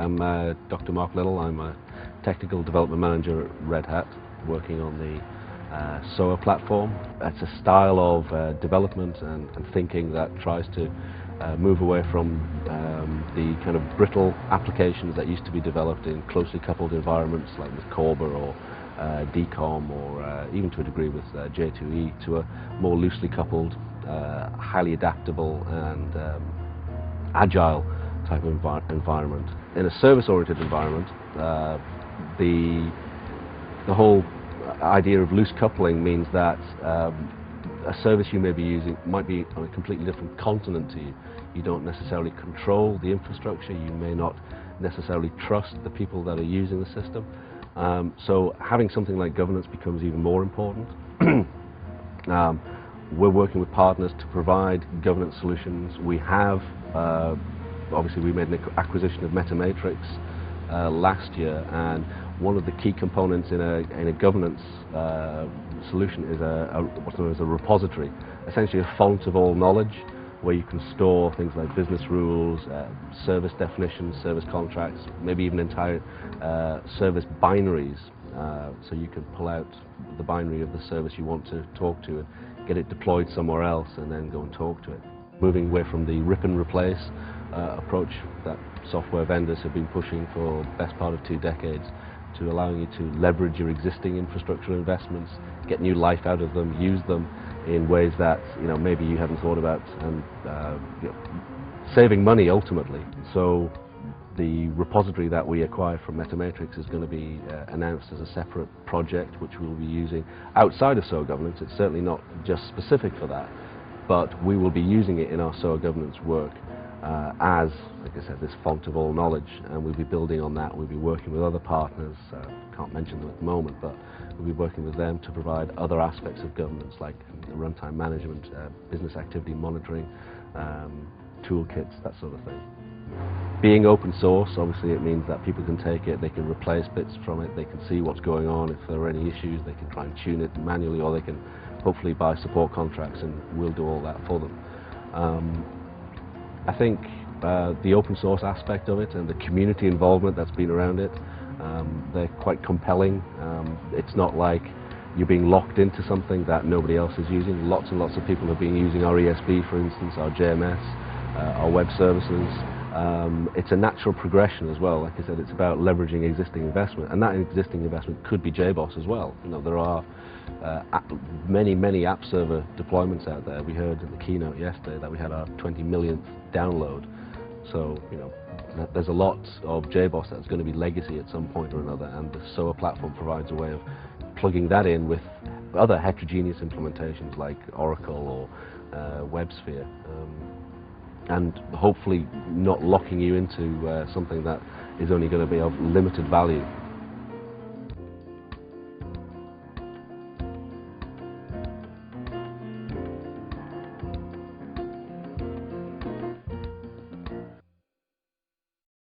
I'm Dr. Mark Little. I'm a Technical Development Manager at Red Hat, working on the SOA platform. It's a style of development and thinking that tries to move away from the kind of brittle applications that used to be developed in closely coupled environments like with Corba or DCOM or even to a degree with J2E to a more loosely coupled, highly adaptable and agile type of environment. In a service-oriented environment, the whole idea of loose coupling means that a service you may be using might be on a completely different continent to you. You don't necessarily control the infrastructure, you may not necessarily trust the people that are using the system. So having something like governance becomes even more important. We're working with partners to provide governance solutions. We have, obviously we made an acquisition of MetaMatrix last year, and one of the key components in a governance solution is what's known as a repository, essentially a font of all knowledge, where you can store things like business rules, service definitions, service contracts, maybe even entire service binaries. So you can pull out the binary of the service you want to talk to and get it deployed somewhere else and then go and talk to it. Moving away from the rip and replace approach that software vendors have been pushing for the best part of 2 decades, to allowing you to leverage your existing infrastructure investments, get new life out of them, use them in ways that maybe you haven't thought about, and saving money ultimately. So the repository that we acquired from MetaMatrix is going to be announced as a separate project which we'll be using outside of SOA governance. It's certainly not just specific for that, but we will be using it in our SOA governance work as, like I said, this font of all knowledge, and we'll be building on that. We'll be working with other partners, can't mention them at the moment, but we'll be working with them to provide other aspects of governance like runtime management, business activity monitoring, toolkits, that sort of thing. Being open source, obviously it means that people can take it, they can replace bits from it, they can see what's going on. If there are any issues, they can try and tune it manually, or they can hopefully buy support contracts and we'll do all that for them. I think the open source aspect of it and the community involvement that's been around it, they're quite compelling. It's not like you're being locked into something that nobody else is using. Lots and lots of people have been using our ESB, for instance, our JMS, our web services. It's a natural progression as well. Like I said, it's about leveraging existing investment, and that existing investment could be JBoss as well. There are many app server deployments out there. We heard in the keynote yesterday that we had our 20 millionth download. So there's a lot of JBoss that's going to be legacy at some point or another, and the SOA platform provides a way of plugging that in with other heterogeneous implementations like Oracle or WebSphere, and hopefully not locking you into something that is only going to be of limited value.